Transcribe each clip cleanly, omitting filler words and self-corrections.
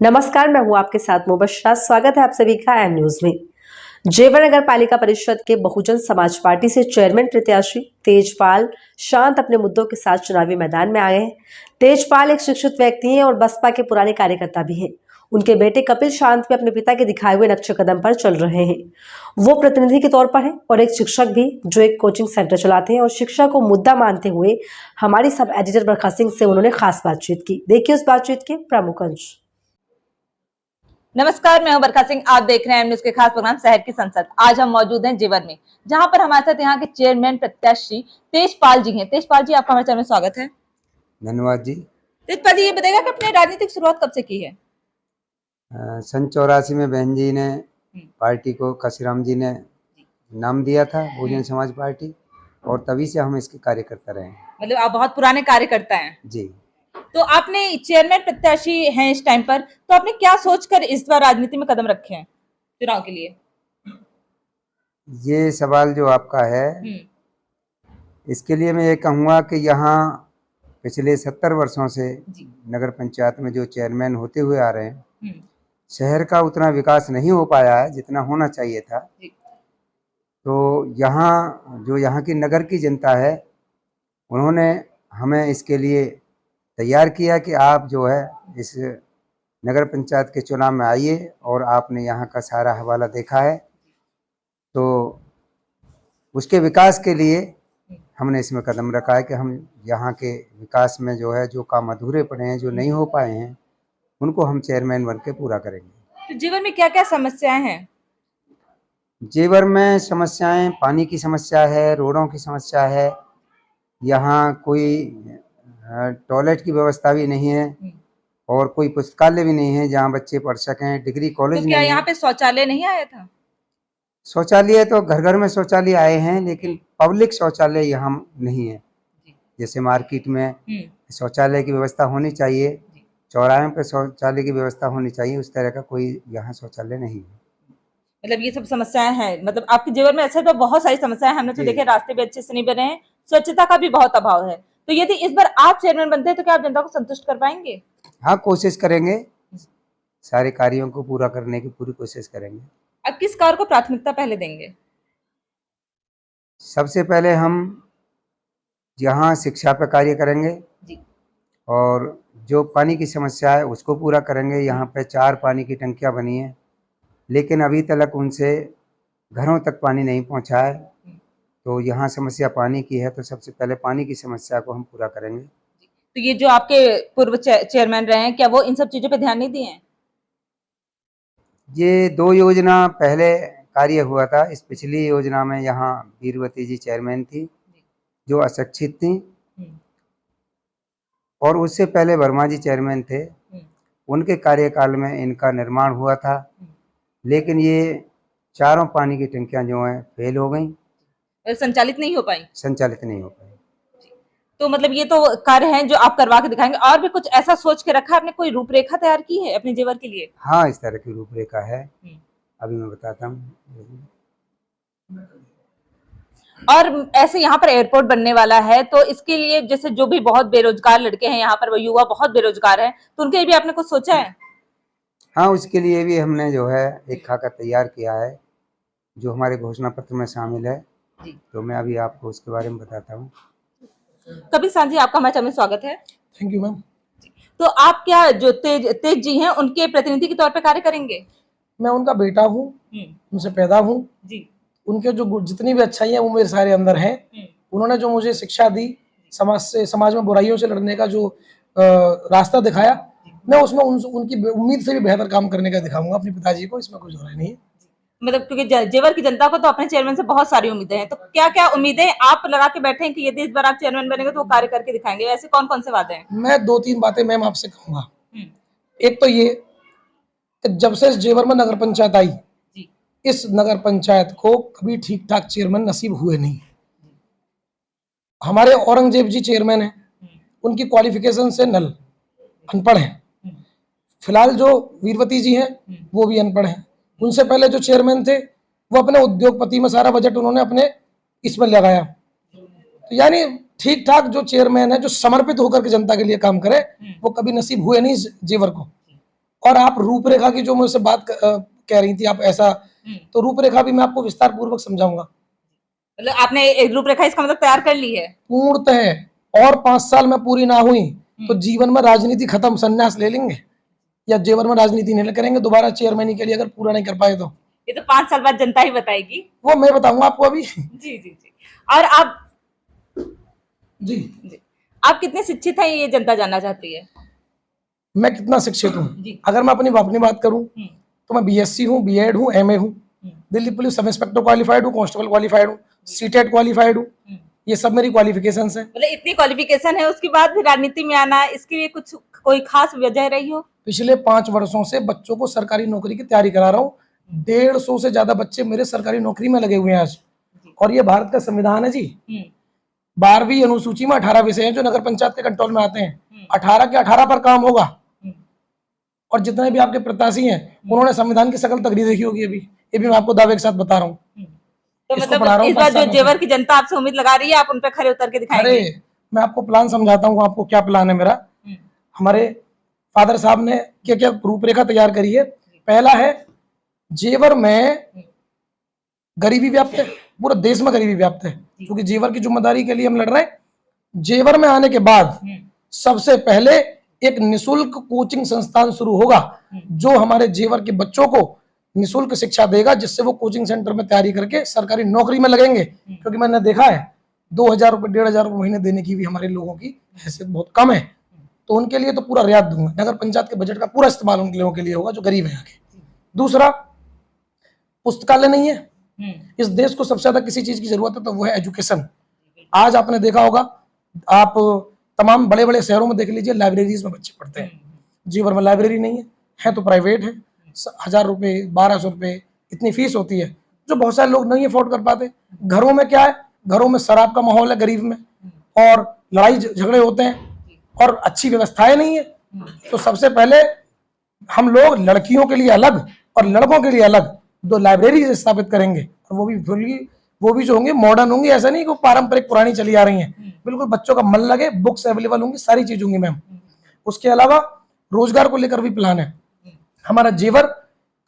नमस्कार, मैं हूं आपके साथ मुबश्शरा। स्वागत है आप सभी का एम न्यूज में। जेवर नगर पालिका परिषद के बहुजन समाज पार्टी से चेयरमैन प्रत्याशी तेजपाल शांत अपने मुद्दों के साथ चुनावी मैदान में आए हैं। तेजपाल एक शिक्षित व्यक्ति हैं और बसपा के पुराने कार्यकर्ता भी हैं। उनके बेटे कपिल शांत भी अपने पिता के दिखाए हुए नक्शे कदम पर चल रहे हैं। वो प्रतिनिधि के तौर पर हैं और एक शिक्षक भी, जो एक कोचिंग सेंटर चलाते हैं और शिक्षा को मुद्दा मानते हुए हमारी सब एडिटर बरखा सिंह से उन्होंने खास बातचीत की। देखिए उस बातचीत के प्रमुख अंश। नमस्कार, मैं हूं बरखा सिंह। आप देख रहे हैं एम न्यूज के खास प्रोग्राम शहर की संसद। आज हम मौजूद हैं जेवर में, जहां पर हमारे साथ यहाँ के चेयरमैन प्रत्याशी तेजपाल जी हैं। तेजपाल जी, आपका हमारे चैनल में स्वागत है। धन्यवाद जी। तेजपाल जी, ये बताइएगा कि अपने राजनीतिक शुरुआत कब से की है? सन 84 में बहन जी ने पार्टी को काशीराम जी ने नाम दिया था, बहुजन समाज पार्टी, और तभी से हम इसके कार्यकर्ता रहे हैं। मतलब आप बहुत पुराने कार्यकर्ता हैं जी। तो आपने चेयरमैन प्रत्याशी हैं इस टाइम पर, तो आपने क्या सोचकर इस बार राजनीति में कदम रखे हैं चुनाव के लिए? ये सवाल जो आपका है, इसके लिए मैं ये कहूँगा कि यहाँ पिछले 70 वर्षों से नगर पंचायत में जो चेयरमैन होते हुए आ रहे हैं, शहर का उतना विकास नहीं हो पाया है जितना होना चाहिए था। तो यहाँ की नगर की जनता है, उन्होंने हमें इसके लिए तैयार किया कि आप जो है इस नगर पंचायत के चुनाव में आइए, और आपने यहाँ का सारा हवाला देखा है, तो उसके विकास के लिए हमने इसमें कदम रखा है कि हम यहाँ के विकास में जो है, जो काम अधूरे पड़े हैं, जो नहीं हो पाए हैं, उनको हम चेयरमैन बन के पूरा करेंगे। तो जीवन में क्या क्या समस्याएं हैं? जेवर में समस्याएं, पानी की समस्या है, रोडों की समस्या है, यहाँ कोई टॉयलेट की व्यवस्था भी नहीं है, और कोई पुस्तकालय भी नहीं है जहाँ बच्चे पढ़ सकें, डिग्री कॉलेज तो क्या नहीं यहाँ है। पे शौचालय नहीं आया था? शौचालय तो घर घर में शौचालय आए हैं, लेकिन पब्लिक शौचालय यहाँ नहीं है। जैसे मार्केट में शौचालय की व्यवस्था होनी चाहिए, चौराहे पे शौचालय की व्यवस्था होनी चाहिए, उस तरह का कोई यहाँ शौचालय नहीं है। मतलब ये सब समस्याएं हैं। मतलब आपके जेवर में ऐसे तो बहुत सारी समस्याएं हैं। हमने तो देखे रास्ते भी अच्छे से नहीं बने हैं, स्वच्छता का भी बहुत अभाव है। तो यदि इस बार आप चेयरमैन बनते हैं तो क्या आप जनता को संतुष्ट कर पाएंगे? हाँ, कोशिश करेंगे, सारे कार्यों को पूरा करने की पूरी कोशिश करेंगे। अब किस कार्य को प्राथमिकता पहले देंगे? सबसे पहले हम यहाँ शिक्षा पर कार्य करेंगे जी। और जो पानी की समस्या है उसको पूरा करेंगे। यहाँ पे 4 पानी की टंकियाँ बनी हैं, लेकिन अभी तक उनसे घरों तक पानी नहीं पहुँचा है। तो यहाँ समस्या पानी की है, तो सबसे पहले पानी की समस्या को हम पूरा करेंगे। तो ये जो आपके पूर्व चेयरमैन रहे हैं, क्या वो इन सब चीजों पे ध्यान नहीं दिए हैं? ये 2 योजना पहले कार्य हुआ था। इस पिछली योजना में यहाँ वीरवती जी चेयरमैन थी, जो अशिक्षित थी, और उससे पहले वर्मा जी चेयरमैन थे। उनके कार्यकाल में इनका निर्माण हुआ था, लेकिन ये चारों पानी की टंकियां जो हैं फेल हो गई, संचालित नहीं हो पाई। संचालित नहीं हो पाई। तो मतलब ये तो कार्य हैं जो आप करवा के दिखाएंगे। और भी कुछ ऐसा सोच के रखा है आपने? कोई रूपरेखा तैयार की है अपने जेवर के लिए? हाँ, इस तरह की रूपरेखा है, अभी मैं बताता हूँ। और ऐसे यहाँ पर एयरपोर्ट बनने वाला है, तो इसके लिए जैसे जो भी बहुत बेरोजगार लड़के हैं यहाँ पर, वो युवा बहुत बेरोजगार हैं, तो उनके लिए भी आपने कुछ सोचा है? हाँ, उसके लिए भी हमने जो है एक खाका तैयार किया है, जो हमारे घोषणा पत्र में शामिल है। तो मैं अभी आपको उसके बारे में बताता हूँ। कपिल शांत जी, आपका हमारे चैनल में स्वागत है। Thank you ma'am. तो आप क्या जो तेज जी हैं, उनके प्रतिनिधि के तौर पर कार्य करेंगे? मैं उनका बेटा हूँ, उनसे पैदा हूँ जी। उनके जो जितनी भी अच्छाई है वो मेरे सारे अंदर है। उन्होंने जो मुझे शिक्षा दी, समाज में बुराइयों से लड़ने का जो रास्ता दिखाया, मैं उसमें उनकी उम्मीद से भी बेहतर काम करने का दिखाऊंगा अपने पिताजी को। इसमें कोई दोहराई नहीं है। मतलब क्योंकि जेवर की जनता को तो अपने चेयरमैन से बहुत सारी उम्मीदें हैं, तो क्या क्या उम्मीदें आप लगा के बैठे हैं कि यदि इस बार आप चेयरमैन बनेंगे तो वो कार्य करके दिखाएंगे? ऐसे कौन कौन से वादे हैं? मैं 2-3 बातें मैम आपसे कहूंगा। एक तो ये कि जब से जेवर में नगर पंचायत आई, इस नगर पंचायत को कभी ठीक ठाक चेयरमैन नसीब हुए नहीं। हमारे औरंगजेब जी चेयरमैन हैं, उनकी क्वालिफिकेशन से नल, अनपढ़ हैं। फिलहाल जो वीरवती जी हैं वो भी अनपढ़ हैं। उनसे पहले जो चेयरमैन थे वो अपने उद्योगपति में सारा बजट उन्होंने अपने इसमें लगाया। तो यानी ठीक ठाक जो चेयरमैन है, जो समर्पित होकर के जनता के लिए काम करे, वो कभी नसीब हुए नहीं जेवर को। और आप रूपरेखा की जो मुझसे बात कह रही थी आप ऐसा, तो रूपरेखा भी मैं आपको विस्तार पूर्वक समझाऊंगा। मतलब आपने एक रूपरेखा इसका मतलब तैयार कर ली है? पूर्णतः। और 5 साल में पूरी ना हुई तो जीवन में राजनीति खत्म, संन्यास ले लेंगे या जेवर में राजनीति नहीं करेंगे दोबारा चेयरमैन के लिए, अगर पूरा नहीं कर पाए तो। ये तो 5 साल बाद जनता ही बताएगी। वो मैं बताऊंगा आपको अभी। जी जी जी। और आप जी, जी, आप कितने शिक्षित हैं ये जनता जानना चाहती है? मैं कितना शिक्षित हूँ? जी। अगर मैं अपनी बात करूं तो मैं बीएससी हूँ, बीएड हूँ, एमए हूँ, Delhi police sub inspector qualified हूँ, कांस्टेबल क्वालिफाइड हूँ, सीटेट क्वालिफाइड हूँ। ये सब मेरी क्वालिफिकेशंस हैं। मतलब इतनी क्वालिफिकेशन है उसके बाद भी राजनीति में आना, इसके लिए कुछ कोई खास वजह रही हो? पिछले 5 वर्षों से बच्चों को सरकारी नौकरी की तैयारी करा रहा हूँ। 150 से ज्यादा बच्चे मेरे सरकारी नौकरी में लगे हुए हैं आज। और ये भारत का संविधान है जी। 12वीं अनुसूची में 18 विषय हैं जो नगर पंचायत के कंट्रोल में आते हैं। 18 के 18 पर काम होगा। और जितने भी आपके प्रत्याशी हैं उन्होंने संविधान की शकल तक नहीं देखी होगी अभी। ये भी मैं आपको दावे के साथ बता रहा हूँ। तो मतलब इस बार जो जेवर की जनता आपसे उम्मीद लगा रही है, आप उन पर खरे उतर के दिखाएंगे? अरे मैं आपको प्लान समझाता हूँ, आपको क्या प्लान है मेरा। हमारे फादर साहब ने क्या क्या रूपरेखा तैयार करी है। पहला है, जेवर में गरीबी व्याप्त है, पूरे देश में गरीबी व्याप्त है, क्योंकि जेवर की जिम्मेदारी के लिए हम लड़ रहे हैं। जेवर में आने के बाद सबसे पहले एक निशुल्क कोचिंग संस्थान शुरू होगा जो हमारे जेवर के बच्चों को निशुल्क शिक्षा देगा, जिससे वो कोचिंग सेंटर में तैयारी करके सरकारी नौकरी में लगेंगे। क्योंकि मैंने देखा है 2000 रुपये 1500 रुपये महीने देने की भी हमारे लोगों की हैसियत बहुत कम है, तो उनके लिए तो पूरा रियायत दूंगा। नगर पंचायत के बजट का पूरा इस्तेमाल उन लोगों के लिए होगा जो गरीब है यहाँ के। दूसरा, पुस्तकालय नहीं है। इस देश को सबसे ज्यादा किसी चीज की जरूरत है तो वो है एजुकेशन। आज आपने देखा होगा, आप तमाम बड़े बड़े शहरों में देख लीजिए, लाइब्रेरीज में बच्चे पढ़ते हैं। जीवर में लाइब्रेरी नहीं है तो प्राइवेट है। 1000 रुपये 1200 रुपये इतनी फीस होती है जो बहुत सारे लोग नहीं अफोर्ड कर पाते। घरों में क्या है, घरों में शराब का माहौल है गरीब में, और लड़ाई झगड़े होते हैं और अच्छी व्यवस्थाएं नहीं है। तो सबसे पहले हम लोग लड़कियों के लिए अलग और लड़कों के लिए अलग 2 लाइब्रेरी स्थापित करेंगे, और वो भी जो होंगी मॉडर्न होंगी। ऐसा नहीं कि पारंपरिक पुरानी चली आ रही हैं, बिल्कुल बच्चों का मन लगे, बुक्स अवेलेबल होंगी, सारी चीज होंगी मैम। उसके अलावा रोजगार को लेकर भी प्लान है हमारा। जेवर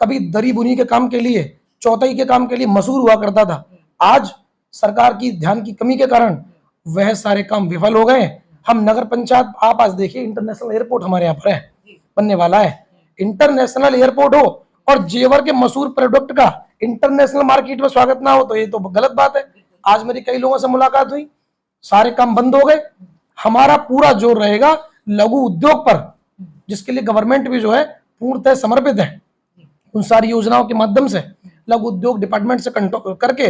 कभी दरी बुनी के काम के लिए, चौथाई के काम के लिए मशहूर हुआ करता था। आज सरकार की ध्यान की कमी के कारण वह सारे काम विफल हो गए। हम नगर पंचायत, आप आज देखिए इंटरनेशनल एयरपोर्ट हमारे यहाँ पर है, बनने वाला है। इंटरनेशनल एयरपोर्ट हो और जेवर के मशहूर प्रोडक्ट का इंटरनेशनल मार्केट में स्वागत ना हो तो ये तो गलत बात है। आज मेरी कई लोगों से मुलाकात हुई, सारे काम बंद हो गए। हमारा पूरा जोर रहेगा लघु उद्योग पर, जिसके लिए गवर्नमेंट भी जो है पूर्णतः समर्पित है। उन सारी योजनाओं के माध्यम से लघु उद्योग डिपार्टमेंट से करके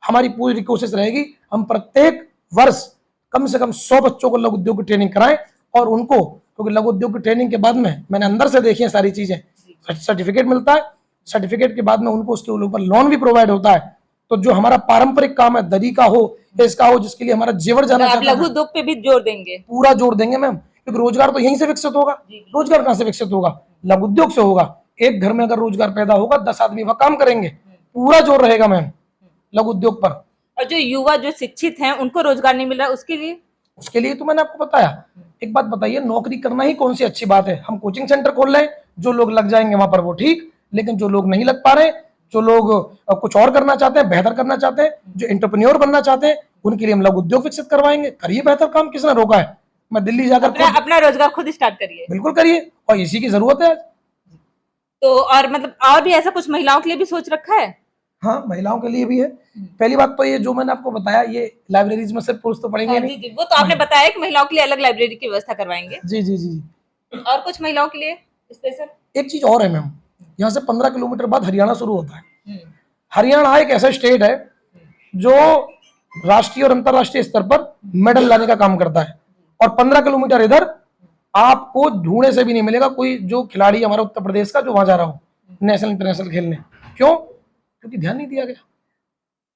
हमारी पूरी कोशिश रहेगी हम प्रत्येक वर्ष कम से कम 100 बच्चों को लघु उद्योग की ट्रेनिंग कराएं। और उनको, क्योंकि लघु उद्योग की ट्रेनिंग के बाद में मैंने अंदर से देखी है सारी चीजें, सर्टिफिकेट मिलता है। सर्टिफिकेट के बाद में उनको उसके ऊपर लोन भी प्रोवाइड होता है। तो जो हमारा पारंपरिक काम है, दरी का हो या इसका हो, जिसके लिए हमारा जेवर जाना चाहता है, लघु उद्योग पे भी जोर देंगे, पूरा जोर देंगे मैम। क्योंकि रोजगार तो यहीं से विकसित होगा। रोजगार कहाँ से विकसित होगा? लघु उद्योग से होगा। एक घर में अगर रोजगार पैदा होगा 10 आदमी वह काम करेंगे। पूरा जोर रहेगा मैम लघु उद्योग पर। और जो युवा जो शिक्षित हैं उनको रोजगार नहीं मिल रहा, उसके लिए तो मैंने आपको बताया। एक बात बताइए, नौकरी करना ही कौन सी अच्छी बात है? हम कोचिंग सेंटर खोल रहे हैं, जो लोग लग जाएंगे वहां पर वो ठीक, लेकिन जो लोग नहीं लग पा रहे, जो लोग कुछ और करना चाहते हैं, बेहतर करना चाहते हैं, जो एंटरप्रेन्योर बनना चाहते हैं, उनके लिए हम लघु उद्योग विकसित करवाएंगे। करिए बेहतर काम, किसने रोका है? मैं दिल्ली जाकर अपना रोजगार खुद स्टार्ट करिए। बिल्कुल करिए, और इसी की जरूरत है। तो और मतलब और भी ऐसा कुछ महिलाओं के लिए भी सोच रखा है? हाँ, महिलाओं के लिए भी है। पहली बात तो ये जो मैंने आपको बताया, ये लाइब्रेरीज में सिर्फ पुरुष तो पढ़ेंगे नहीं। जी, वो तो आपने बताया कि महिलाओं के लिए अलग लाइब्रेरी की व्यवस्था करवाएंगे। जी जी जी। और कुछ महिलाओं के लिए स्पेशल? एक चीज और है मैम, यहाँ से 15 किलोमीटर बाद हरियाणा शुरू होता है। हरियाणा एक ऐसा स्टेट है जो राष्ट्रीय और अंतर्राष्ट्रीय स्तर पर मेडल लाने का काम करता है। और 15 किलोमीटर इधर आपको ढूंढने से भी नहीं मिलेगा कोई जो खिलाड़ी हमारा उत्तर प्रदेश का जो वहां जा रहा हो नेशनल इंटरनेशनल खेलने। क्यों? क्योंकि ध्यान नहीं दिया गया।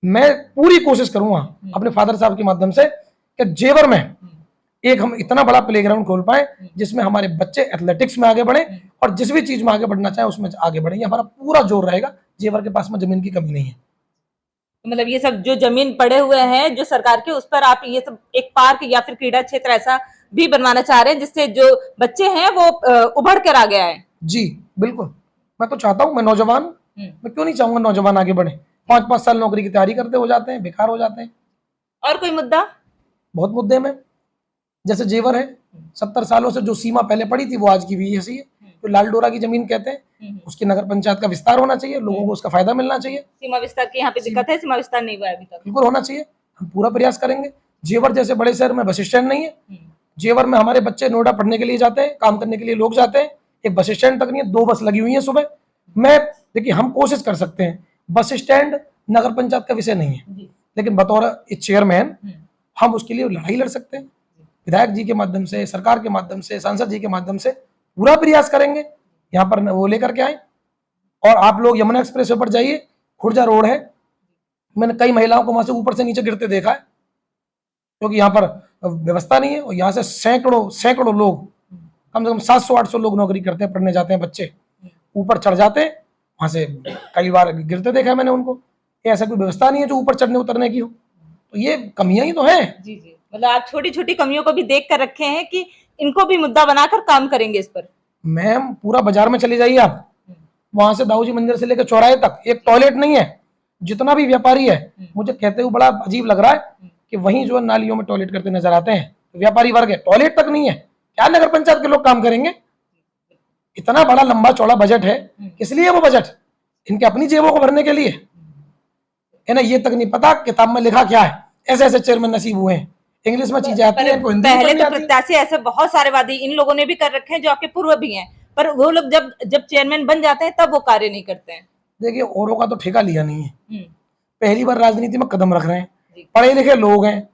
मैं पूरी कोशिश करूंगा अपने फादर साहब के माध्यम से कि जेवर में एक हम इतना बड़ा प्लेग्राउंड खोल पाए जिसमें हमारे बच्चे एथलेटिक्स में आगे बढ़े और जिस भी चीज में आगे बढ़ना चाहे उसमें आगे बढ़े। हमारा पूरा जोर रहेगा। जेवर के पास में जमीन की कमी नहीं है। मतलब ये सब जो जमीन पड़े हुए हैं जो सरकार के, उस पर आप ये सब एक पार्क या फिर क्रीड़ा क्षेत्र ऐसा भी बनवाना चाह रहे हैं जिससे जो बच्चे हैं वो उभर कर आ गया है? जी बिल्कुल, मैं तो चाहता हूँ, मैं नौजवान हूँ, मैं क्यों नहीं चाहूंगा नौजवान आगे बढ़े। 5-5 साल नौकरी की तैयारी करते हो जाते हैं, बेकार हो जाते हैं। और कोई मुद्दा? बहुत मुद्दे में, जैसे जेवर है, 70 सालों से जो सीमा पहले पड़ी थी वो आज की भी ऐसी है। तो लाल डोरा की जमीन कहते हैं, उसकी नगर पंचायत का विस्तार होना चाहिए, लोगों को उसका फायदा मिलना चाहिए। सीमा विस्तार की यहाँ पे दिक्कत है, सीमा विस्तार नहीं हुआ है अभी तक। बिल्कुल होना चाहिए, हम पूरा प्रयास करेंगे। जेवर जैसे बड़े शहर में बस स्टैंड नहीं है, जेवर में हमारे बच्चे नोएडा पढ़ने के लिए जाते हैं, काम करने के लिए लोग जाते हैं, एक बस स्टैंड तक नहीं है, 2 बस लगी हुई है सुबह। मैं देखिए, हम कोशिश कर सकते हैं, बस स्टैंड नगर पंचायत का विषय नहीं है, लेकिन बतौर चेयरमैन हम उसके लिए लड़ाई लड़ सकते हैं। विधायक जी के माध्यम से, सरकार के माध्यम से, सांसद जी के माध्यम से पूरा प्रयास करेंगे, यहाँ पर वो लेकर के आए। और आप लोग यमुना एक्सप्रेस वे पर जाइए, खुर्जा रोड है, मैंने कई महिलाओं को वहां से ऊपर से नीचे गिरते देखा है, क्योंकि यहाँ पर व्यवस्था नहीं है। और यहाँ से सैकड़ों लोग, कम से कम 700-800 लोग नौकरी करते हैं, पढ़ने जाते हैं बच्चे, ऊपर चढ़ जाते हैं, वहां से कई बार गिरते देखा है मैंने उनको। ऐसा कोई व्यवस्था नहीं है जो ऊपर चढ़ने उतरने की हो, तो ये कमियां ही तो हैं। जी जी, मतलब आप छोटी छोटी कमियों को भी देख कर रखे हैं कि इनको भी मुद्दा बनाकर काम करेंगे इस पर। मैम, पूरा बाजार में चले जाइए आप, वहां से दाऊजी मंदिर से लेकर चौराहे तक एक टॉयलेट नहीं है। जितना भी व्यापारी है, मुझे कहते हुए बड़ा अजीब लग रहा है कि वहीं जो नालियों में टॉयलेट करते नजर आते हैं, व्यापारी वर्ग है, टॉयलेट तक नहीं है। क्या नगर पंचायत के लोग काम करेंगे? इतना बड़ा लंबा चौड़ा बजट है, किस लिए वो बजट? इनके अपनी जेबों को भरने के लिए है ना। ये तक नहीं पता किताब में लिखा क्या है। ऐसे ऐसे चेयरमैन नसीब हुए हैं, इंग्लिश में चीजें आती हैं, इनको हिंदी पहले में तो आती है। प्रत्याशी ऐसे बहुत सारे वादे इन लोगों ने भी कर रखे हैं जो आपके पूर्व भी हैं, पर वो लोग जब चेयरमैन बन जाते हैं तब वो कार्य नहीं करते हैं। देखिए, औरों का तो ठेका लिया नहीं है, पहली बार राजनीति में कदम रख रहे हैं, पढ़े लिखे लोग हैं।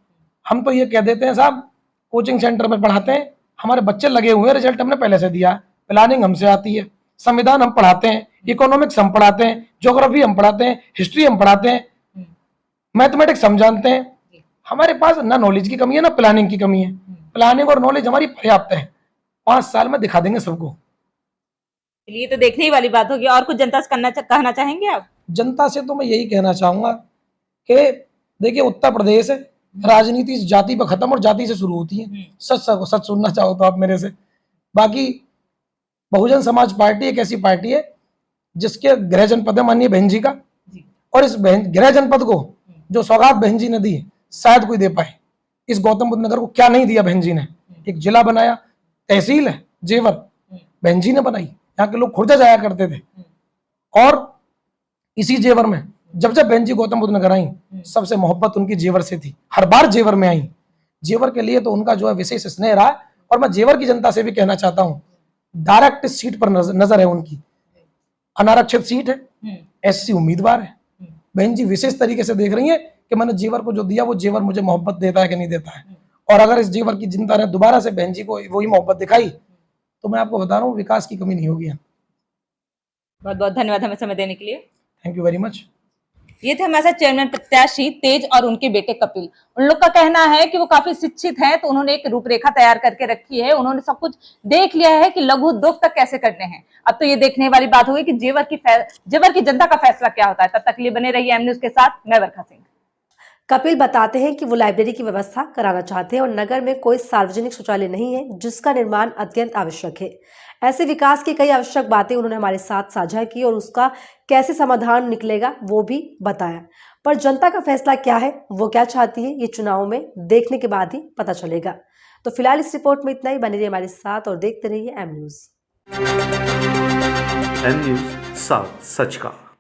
हम तो ये कह देते हैं साहब, कोचिंग सेंटर में पढ़ाते हैं, हमारे बच्चे लगे हुए हैं, रिजल्ट हमने पहले से दिया, प्लानिंग हमसे आती है, संविधान हम पढ़ाते हैं, इकोनॉमिक्स हम पढ़ाते हैं, ज्योग्राफी हम पढ़ाते हैं, हिस्ट्री हम पढ़ाते हैं, मैथमेटिक्स हम जानते हैं। हमारे पास ना नॉलेज की कमी है ना प्लानिंग की कमी है। प्लानिंग और नॉलेज हमारी पर्याप्त है, 5 साल में दिखा देंगे सबको। ये तो देखने ही वाली बात होगी। और कुछ जनता से कहना चाहेंगे आप? जनता से तो मैं यही कहना चाहूंगा कि देखिए, उत्तर प्रदेश है, राजनीति जाति पर खत्म और जाति से शुरू होती है। सच सुनना चाहो तो आप मेरे से। बाकी बहुजन समाज पार्टी एक ऐसी पार्टी है जिसके गृह जनपद है माननीय बहन जी का, और इस गृह जनपद को जो सौगात बहन जी ने दी शायद कोई दे पाए। इस गौतम बुद्ध नगर को क्या नहीं दिया बहन जी ने। एक जिला बनाया, तहसील है जेवर, बहन जी ने बनाई, यहाँ के लोग खुर्जा जाया करते थे। और इसी जेवर में जब बहन जी गौतम बुद्ध नगर आई, सबसे मोहब्बत उनकी जेवर से थी, हर बार जेवर में आई। जेवर के लिए तो उनका जो है विशेष स्नेह रहा। और मैं जेवर की जनता से भी कहना चाहता हूँ, डायरेक्ट सीट पर नजर है उनकी, अनारक्षित सीट है, एससी उम्मीदवार है। बहन जी विशेष तरीके से देख रही है कि मैंने जेवर को जो दिया वो जेवर मुझे मोहब्बत देता है कि नहीं देता है। और अगर इस जेवर की जनता ने दोबारा से बहन जी को वही मोहब्बत दिखाई तो मैं आपको बता रहा हूँ, विकास की कमी नहीं होगी। बहुत बहुत धन्यवाद हमें समय देने के लिए। Thank you very much. ये थे हमारे साथ चेयरमैन प्रत्याशी तेज और उनके बेटे कपिल। उन लोग का कहना है कि वो काफी शिक्षित हैं, तो उन्होंने एक रूपरेखा तैयार करके रखी है, उन्होंने सब कुछ देख लिया है कि लघु उद्योग तक कैसे करने हैं। अब तो ये देखने वाली बात होगी कि जेवर की जनता का फैसला क्या होता है। तब तक लिए बने रहिए एम न्यूज के साथ, मैं वर्षा सिंह। कपिल बताते हैं कि वो लाइब्रेरी की व्यवस्था कराना चाहते हैं और नगर में कोई सार्वजनिक शौचालय नहीं है जिसका निर्माण अत्यंत आवश्यक है। ऐसे विकास की कई आवश्यक बातें उन्होंने हमारे साथ साझा की और उसका कैसे समाधान निकलेगा वो भी बताया। पर जनता का फैसला क्या है, वो क्या चाहती है, ये चुनाव में देखने के बाद ही पता चलेगा। तो फिलहाल इस रिपोर्ट में इतना ही। बने रहिए हमारे साथ और देखते रहिए एम न्यूज। एम न्यूज, साथ सच का।